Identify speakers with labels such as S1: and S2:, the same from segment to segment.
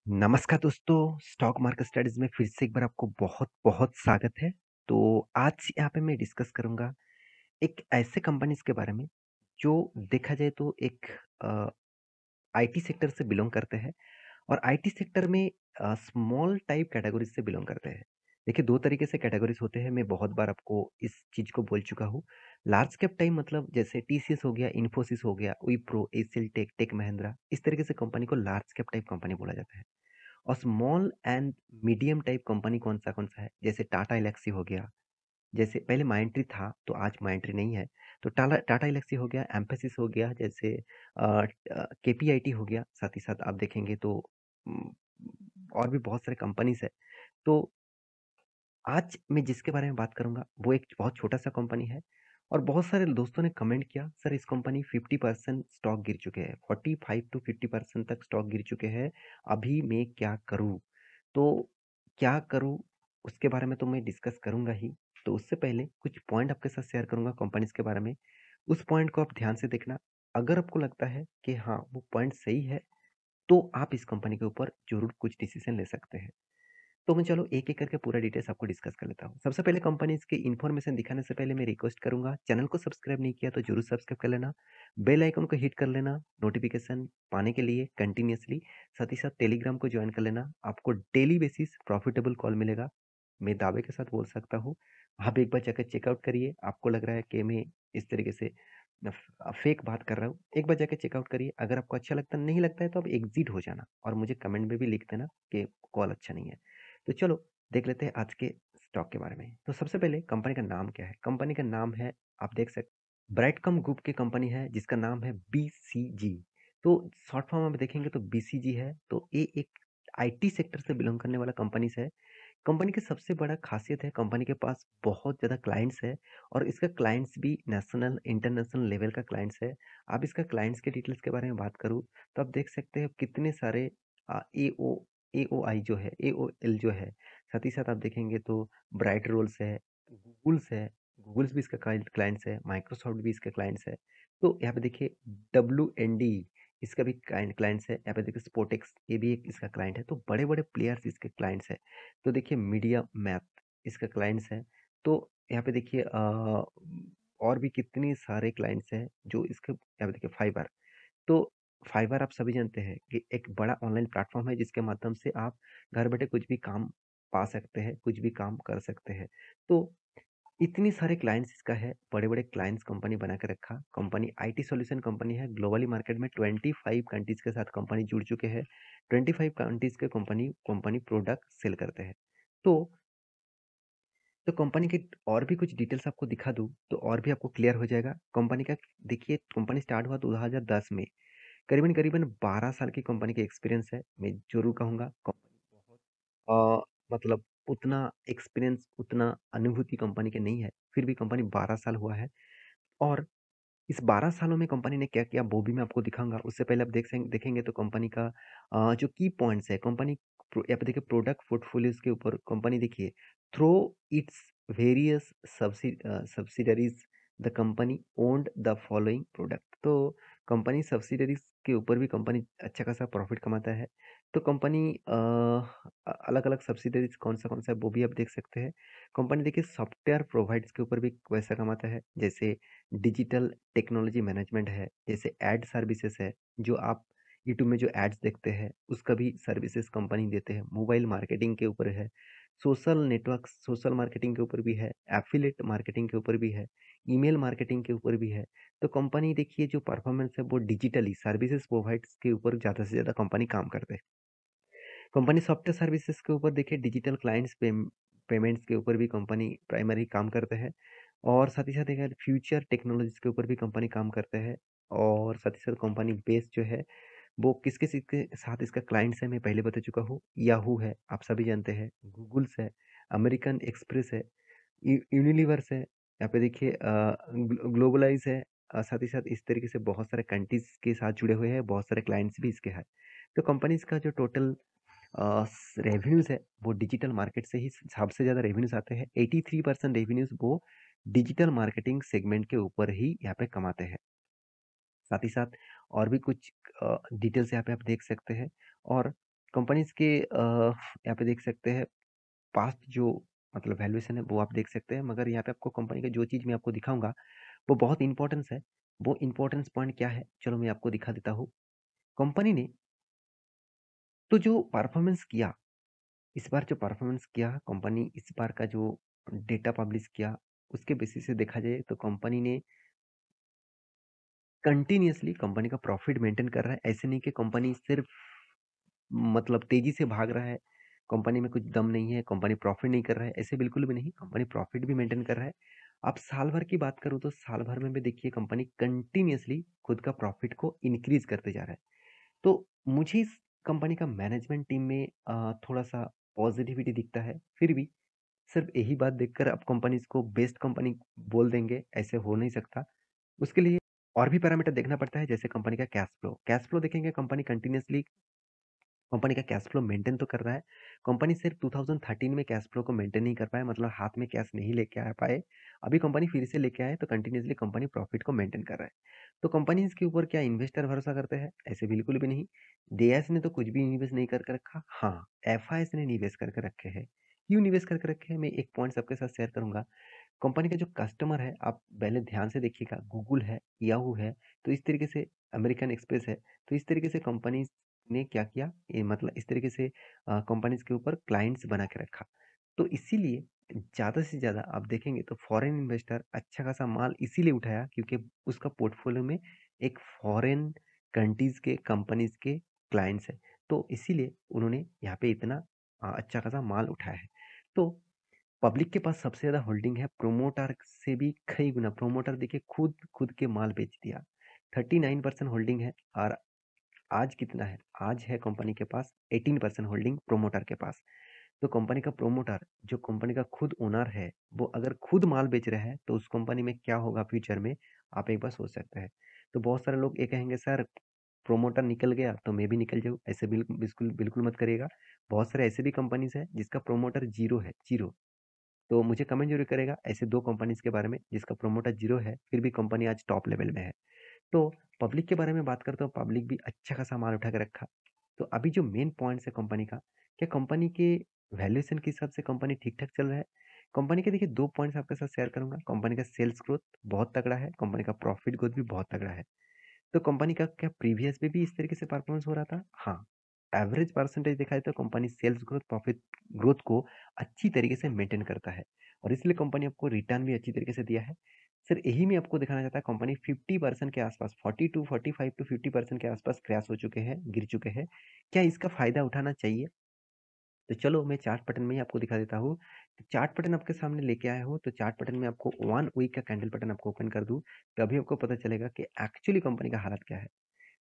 S1: नमस्कार दोस्तों, stock market studies में फिर से एक बार आपको बहुत-बहुत स्वागत है। तो आज यहाँ पे मैं डिस्कस करूँगा एक ऐसे कंपनीज़ के बारे में, जो देखा जाए तो एक अ, आईटी सेक्टर से बिलॉन्ग करते हैं और आईटी सेक्टर में स्मॉल टाइप कैटेगरीज़ से बिलॉन्ग करते हैं। देखिए 2 तरीके से कैटेगरीज़ होते हैं, मैं बहुत बार आपको इस चीज़ को बोल चुका हूँ। लार्ज कैप टाइप मतलब जैसे टीसीएस हो गया, इन्फोसिस हो गया, विप्रो, एसीएल टेक, टेक महिंद्रा, इस तरीके से कंपनी को लार्ज कैप टाइप कंपनी बोला जाता है। और small and medium type company कौन-सा है? जैसे टाटा एल्क्सी हो गया, जैसे पहले माइंडट्री था, तो आज माइंडट्री नहीं है। तो टाला टाटा एल्क्सी हो गया, एम्फैसिस हो गया, जैसे केपीआईटी हो गया, साथ ही साथ आप देखेंगे तो उम, और भी बहुत सारे कंपनीज़ हैं। तो आज मैं जिसके बारे में बात करूँगा, वो एक बहुत छोटा-सा कंपनी है और बहुत सारे दोस्तों ने कमेंट किया, "सर इस कंपनी 50% स्टॉक गिर चुके हैं, 45 टू 50% तक स्टॉक गिर चुके हैं, अभी मैं क्या करूँ?" तो क्या करूँ, उसके बारे में तो मैं डिस्कस करूँगा ही। तो उससे पहले कुछ पॉइंट आपके साथ शेयर करूँगा कंपनीज़ के बारे में। उस पॉइंट को आप ध्यान से देखना। अगर आपको लगता है कि हाँ, वो पॉइंट सही है, तो आप इस कंपनी के ऊपर ज़रूर कुछ डिसीज़न ले सकते हैं। तो मैं चलो एक-एक करके पूरा डिटेल्स आपको डिस्कस कर लेता हूँ। सबसे पहले कंपनीज़ की इन्फॉर्मेशन दिखाने से पहले मैं रिक्वेस्ट करूँगा, चैनल को सब्सक्राइब नहीं किया तो ज़रूर सब्सक्राइब कर लेना। बेल आइकन को हिट कर लेना, नोटिफ़िकेशन पाने के लिए कंटिन्यूअसली। साथ ही साथ टेलीग्राम को जॉइन कर लेना, आपको डेली बेसिस प्रॉफिटेबल कॉल मिलेगा। मैं दावे के साथ बोल सकता हूँ, आप एक बार जाकर चेकआउट करिए, आपको लग रहा है कि मैं इस तरीके से फेक बात कर रहा हूँ, एक बार जाके चेकआउट करिए। अगर आपको अच्छा लगता नहीं लगता है तो आप एग्ज़िट हो जाना और मुझे कमेंट में भी लिख देना कि कॉल अच्छा नहीं है। तो चलो देख लेते हैं आज के स्टॉक के बारे में। तो सबसे पहले कंपनी का नाम क्या है? कंपनी का नाम है, आप देख सक ब्राइटकम ग्रुप की कंपनी है जिसका नाम है बीसीजी। तो शॉर्ट फॉर्म में देखेंगे तो बीसीजी है। तो ये एक आईटी सेक्टर से बिलॉन्ग करने वाला कंपनीज़ है। कंपनी की सबसे बड़ा खासियत है, कंपनी के पास बहुत ज़्यादा क्लाइंट्स है और इसका क्लाइंट्स भी नेशनल, इंटरनेशनल लेवल का क्लाइंट्स है। आप इसका क्लाइंट्स के डिटेल्स के बारे में बात करूँ, तो आप देख सकते हैं कितने सारे एओआई जो है, एओएल जो है, साथ ही साथ आप देखेंगे तो ब्राइट रोल्स है, गूगल्स भी इसका क्लाइंट्स है, माइक्रोसॉफ्ट भी इसका क्लाइंट्स है। तो यहाँ पे देखिए डब्ल्यूएनडी इसका भी क्लाइंट्स है। यहाँ पे देखिए स्पोर्टेक्स ये भी एक इसका क्लाइंट है। तो बड़े-बड़े प्लेयर्स इसके क्लाइंट्स हैं। तो देखिए मीडिया मैथ इसका क्लाइंट्स है। तो यहाँ पे देखिए और भी कितने सारे क्लाइंट्स हैं जो इसके यहाँ पे देखिए फाइवर। तो फाइवर आप सभी जानते हैं कि एक बड़ा ऑनलाइन प्लेटफॉर्म है जिसके माध्यम से आप घर बैठे कुछ भी काम पा सकते हैं, कुछ भी काम कर सकते हैं। तो इतनी सारे क्लाइंट्स इसका है, बड़े-बड़े क्लाइंट्स कंपनी बना के रखा। कंपनी आईटी सॉल्यूशन कंपनी है, ग्लोबली मार्केट में 25 कंट्रीज़ के साथ कंपनी जुड़ चुके हैं। 25 कंट्रीज़ के कंपनी कंपनी प्रोडक्ट सेल करते हैं। तो तो कंपनी की और भी कुछ डिटेल्स आपको दिखा दूँ, तो और भी आपको क्लियर हो जाएगा। कंपनी का देखिए कंपनी स्टार्ट हुआ 2010 में। करीबन-करीबन 12 साल की कंपनी की एक्सपीरियंस है। मैं ज़रूर कहूँगा कंपनी बहुत मतलब उतना एक्सपीरियंस, उतना अनुभूति कंपनी के नहीं है, फिर भी कंपनी 12 साल हुआ है और इस 12 सालों में कंपनी ने क्या किया वो भी मैं आपको दिखाऊँगा। उससे पहले आप देखेंगे तो कंपनी का जो की पॉइंट्स है कंपनी यहाँ पे देखिए प्रोडक्ट पोर्टफोलियोज़ के ऊपर कंपनी देखिए through its various subsidiaries the company owned the following product. तो कंपनी सब्सिडरीज़ के ऊपर भी कंपनी अच्छा खासा प्रॉफिट कमाता है। तो कंपनी अलग-अलग सब्सिडरीज़ कौन-सा है वो भी आप देख सकते हैं। कंपनी देखिए सॉफ्टवेयर प्रोवाइड्स के ऊपर भी पैसा कमाता है। जैसे डिजिटल टेक्नोलॉजी मैनेजमेंट है, जैसे एड सर्विसेज है, जो आप यूट्यूब में जो एड्स देखते हैं, उसका भी सर्विसेज कंपनी देते हैं। मोबाइल मार्केटिंग के ऊपर है, सोशल नेटवर्क, सोशल मार्केटिंग के ऊपर भी है, एफिलिएट मार्केटिंग के ऊपर भी है, ईमेल मार्केटिंग के ऊपर भी है। तो कंपनी देखिए जो परफॉर्मेंस है वो डिजिटली सर्विसेज प्रोवाइड्स के ऊपर ज़्यादा से ज़्यादा कंपनी काम करते हैं। कंपनी सॉफ्टवेयर सर्विसेज के ऊपर देखिए डिजिटल क्लाइंट्स पेमेंट्स के ऊपर भी कंपनी प्राइमरी काम करते हैं और साथ ही साथ अगर फ्यूचर टेक्नोलॉजीज के ऊपर भी कंपनी काम करते हैं और साथ ही साथ कंपनी बेस जो है वो किस के साथ इसका क्लाइंट्स है मैं पहले बता चुका हूँ। याहू है, आप सभी जानते हैं, गूगल्स है, अमेरिकन एक्सप्रेस है, यूनिलीवर्स है, यहाँ पे देखिए ग्लोबलाइज है, साथ ही साथ इस तरीके से बहुत सारे कंट्रीज के साथ जुड़े हुए हैं, बहुत सारे क्लाइंट्स भी इसके हैं। तो कंपनीज का जो टोटल रेवेन्यूज़ है वो डिजिटल मार्केट से ही सबसे ज़्यादा रेवेन्यूज़ आते हैं। 83% रेवेन्यूज़ वो डिजिटल मार्केटिंग सेगमेंट के ऊपर ही यहाँ पे कमाते हैं। साथ ही साथ और भी कुछ डिटेल्स यहाँ पे आप देख सकते हैं और कंपनीज़ के यहाँ पे देख सकते हैं पास्ट जो मतलब वैल्यूएशन है वो आप देख सकते हैं, मगर यहाँ पे आपको कंपनी का जो चीज़ मैं आपको दिखाऊँगा वो बहुत इम्पोर्टेंस है। वो इम्पोर्टेंस पॉइंट क्या है? चलो मैं आपको दिखा देता हूँ। कंपनी ने तो जो परफॉर्मेंस किया, इस बार जो परफॉर्मेंस किया कंपनी इस बार का जो डेटा पब्लिश किया, उसके बेसिस से देखा जाए तो कंपनी ने कंटिन्यूअसली कंपनी का प्रॉफिट मेंटेन कर रहा है। ऐसे नहीं कि कंपनी सिर्फ मतलब तेजी से भाग रहा है, कंपनी में कुछ दम नहीं है, कंपनी प्रॉफिट नहीं कर रहा है, ऐसे बिल्कुल भी नहीं। कंपनी प्रॉफिट भी मेंटेन कर रहा है। अब साल भर की बात करूँ तो साल भर में भी देखिए कंपनी कंटिन्यूअसली खुद का प्रॉफिट को इंक्रीज करते जा रहा है। तो मुझे इस कंपनी का मैनेजमेंट टीम में थोड़ा-सा पॉजिटिविटी दिखता है। फिर भी सिर्फ यही बात देखकर आप कंपनी इसको बेस्ट कंपनी बोल देंगे, ऐसे हो नहीं सकता। उसके लिए और भी पैरामीटर देखना पड़ता है, जैसे कंपनी का कैश फ्लो। कैश फ्लो देखेंगे कंपनी कंटिन्यूअसली कंपनी का कैश फ्लो मेंटेन तो कर रहा है। कंपनी सिर्फ 2013 में कैश फ्लो को मेंटेन नहीं कर पाया, मतलब हाथ में कैश नहीं लेके आ पाए। अभी कंपनी फिर से लेके आए तो कंटिन्यूअसली कंपनी प्रॉफिट को मेंटेन कर रहा है। तो कंपनीज के ऊपर क्या इन्वेस्टर भरोसा करते हैं? ऐसे बिल्कुल भी नहीं। डीआईएस ने तो कुछ भी निवेश नहीं करके रखा। हाँ, एफआईएस ने निवेश करके रखे हैं। क्यों निवेश करके रखे हैं? मैं एक पॉइंट सबके साथ शेयर करूंगा। कंपनी का जो कस्टमर है, आप पहले ध्यान से देखिएगा, गूगल है, याहू है, तो इस तरीके से अमेरिकन एक्सप्रेस है, तो इस तरीके से कंपनी ने क्या किया, ये मतलब इस तरीके से कंपनीज के ऊपर क्लाइंट्स बना के रखा। तो इसीलिए ज़्यादा से ज़्यादा आप देखेंगे तो फॉरेन इन्वेस्टर अच्छा खासा माल इसीलिए उठाया क्योंकि उसका पोर्टफोलियो में एक फॉरेन कंट्रीज के कंपनीज के क्लाइंट्स है। तो इसीलिए उन्होंने यहाँ पे इतना अच्छा खासा माल उठाया है। तो पब्लिक के पास सबसे ज़्यादा होल्डिंग है, प्रोमोटर से भी कई गुना। प्रोमोटर देखिए खुद खुद के माल बेच दिया। 39% होल्डिंग है। और आज कितना है? आज है कंपनी के पास 18% होल्डिंग प्रोमोटर के पास। तो कंपनी का प्रोमोटर जो कंपनी का खुद ओनर है, वो अगर खुद माल बेच रहा है तो उस कंपनी में क्या होगा फ्यूचर में, आप एक बार सोच सकते हैं। तो बहुत सारे लोग ये कहेंगे सर प्रोमोटर निकल गया तो मैं भी निकल जाऊँ, ऐसे बिल्कुल बिल्कुल बिल्कुल मत करिएगा। बहुत सारे ऐसे भी कंपनीज है जिसका प्रोमोटर जीरो है, जीरो। तो मुझे कमेंट जरूर करेगा ऐसे दो कंपनीज के बारे में जिसका प्रोमोटर जीरो है फिर भी कंपनी आज टॉप लेवल में है। तो पब्लिक के बारे में बात करते हो, पब्लिक भी अच्छा खासा माल उठा के रखा। तो अभी जो मेन पॉइंट्स है कंपनी का, क्या कंपनी के वैल्यूएशन के हिसाब से कंपनी ठीक ठाक चल रहा है? कंपनी के देखिए दो पॉइंट्स आपके साथ शेयर करूंगा। कंपनी का सेल्स ग्रोथ बहुत तगड़ा है, कंपनी का प्रॉफिट ग्रोथ भी बहुत तगड़ा है। तो कंपनी का क्या प्रीवियस में भी इस तरीके से परफॉर्मेंस हो रहा था? हाँ, एवरेज परसेंटेज देखा जाए तो company sales growth profit growth को अच्छी तरीके से मेंटेन करता है और इसलिए कंपनी आपको रिटर्न भी अच्छी तरीके से दिया है। सर यही मैं आपको दिखाना चाहता है, कंपनी 50% के आसपास 45 टू 50% के आसपास क्रैश हो चुके हैं, गिर चुके हैं। क्या इसका फायदा उठाना चाहिए? तो चलो मैं चार्ट पैटर्न में ही आपको दिखा देता हूँ। तो चार्ट पैटर्न आपके सामने लेके आया हूँ, तो चार्ट पैटर्न में आपको 1 वीक का कैंडल पैटर्न आपको ओपन कर दूँ, तभी आपको पता चलेगा कि एक्चुअली कंपनी का हालत क्या है।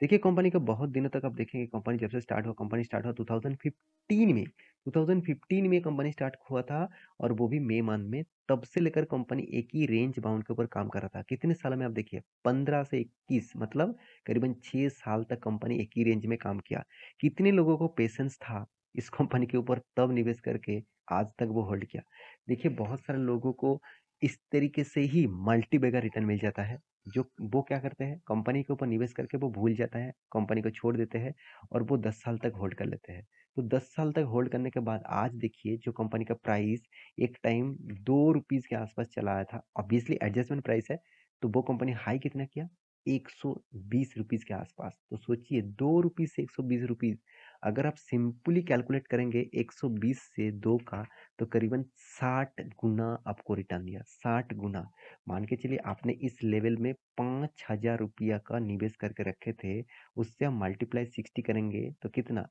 S1: देखिए कंपनी का बहुत दिनों तक आप देखेंगे, कंपनी जब से स्टार्ट हुआ, कंपनी स्टार्ट हुआ 2015 में। 2015 में कंपनी स्टार्ट हुआ था और वो भी मई मंथ में। तब से लेकर कंपनी एक ही रेंज बाउंड के ऊपर काम कर रहा था। कितने साल में आप देखिए, 15 से 21, मतलब करीबन 6 साल तक कंपनी एक ही रेंज में काम किया। कितने लोगों को पेशेंस था इस कंपनी के ऊपर, तब निवेश करके आज तक वो होल्ड किया। देखिए बहुत सारे लोगों को इस तरीके से ही मल्टी बैगर रिटर्न मिल जाता है। जो वो क्या करते हैं, कंपनी के ऊपर निवेश करके वो भूल जाता है, कंपनी को छोड़ देते हैं और वो 10 साल तक होल्ड कर लेते हैं। तो 10 साल तक होल्ड करने के बाद आज देखिए जो कंपनी का प्राइस एक टाइम 2 रुपीज़ के आसपास चला आया था, ऑब्वियसली एडजस्टमेंट प्राइस है, तो वो कंपनी हाई कितना किया? 120 रुपीज़ के आसपास। तो सोचिए 2 रुपीज़ से 120 रुपीज़, अगर आप सिंपली कैलकुलेट करेंगे 120 से 2 का, तो करीबन 60 गुना आपको रिटर्न दिया, 60 गुना। मान के चलिए आपने इस लेवल में 5,000 रुपया का निवेश करके रखे थे, उससे हम मल्टीप्लाई 60 करेंगे तो कितना?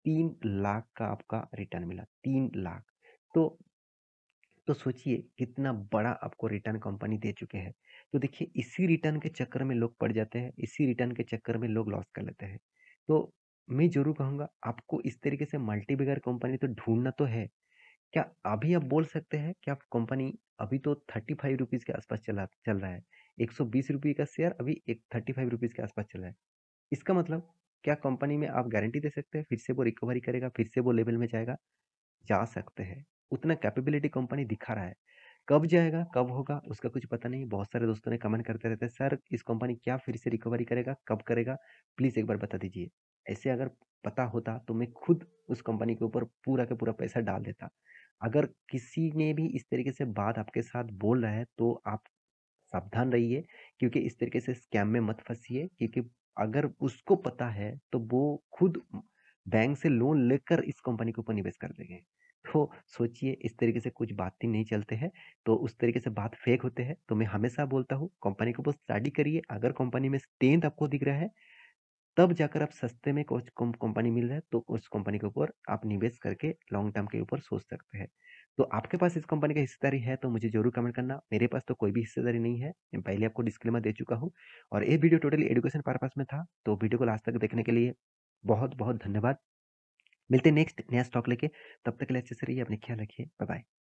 S1: 3 लाख का आपका रिटर्न मिला, 3 लाख। तो सोचिए कितना बड़ा आपको रिटर्न कंपनी दे चुके हैं। तो देखिए इसी रिटर्न के चक्कर में लोग पड़ जाते हैं, इसी रिटर्न के चक्कर में लोग लॉस कर लेते हैं। तो मैं जरूर कहूंगा आपको इस तरीके से मल्टी बिगर कंपनी तो ढूंढना तो है। क्या अभी आप बोल सकते हैं कि आप कंपनी अभी तो 35 रुपीज के आसपास चल रहा है, 120 रुपये का शेयर अभी एक 35 रुपीज के आसपास चल रहा है। इसका मतलब क्या कंपनी में आप गारंटी दे सकते हैं फिर से वो रिकवरी करेगा, फिर से वो लेवल में जाएगा? जा सकते हैं, उतना कैपेबिलिटी कंपनी दिखा रहा है। कब जाएगा कब होगा उसका कुछ पता नहीं। बहुत सारे दोस्तों ने कमेंट करते रहते हैं सर इस कंपनी क्या फिर से रिकवरी करेगा, कब करेगा, प्लीज एक बार बता दीजिए। ऐसे अगर पता होता तो मैं खुद उस कंपनी के ऊपर पूरा का पूरा पैसा डाल देता। अगर किसी ने भी इस तरीके से बात आपके साथ बोल रहा है तो आप सावधान रहिए, क्योंकि इस तरीके से स्कैम में मत फँसिए, क्योंकि अगर उसको पता है तो वो खुद बैंक से लोन लेकर इस कंपनी के ऊपर निवेश कर देंगे। तो सोचिए, इस तरीके से कुछ बातें नहीं चलते हैं, तो उस तरीके से बात फेक होते हैं। तो मैं हमेशा बोलता हूँ कंपनी के ऊपर स्टडी करिए, अगर कंपनी में स्ट्रेंथ आपको दिख रहा है तब जाकर आप सस्ते में कुछ कंपनी मिल रहा है तो उस कंपनी के ऊपर आप निवेश करके लॉन्ग टर्म के ऊपर सोच सकते हैं। तो आपके पास इस कंपनी का हिस्सेदारी है तो मुझे जरूर कमेंट करना। मेरे पास तो कोई भी हिस्सेदारी नहीं है, मैं पहले आपको डिस्क्लेमर दे चुका हूँ। और ये वीडियो टोटली एजुकेशन पर्पस में था, तो वीडियो को लास्ट तक देखने के लिए बहुत बहुत धन्यवाद। मिलते हैं नेक्स्ट नया स्टॉक लेके। तब तक के लिए अच्छे से रहिए, अपने ख्याल रखिए। Bye bye.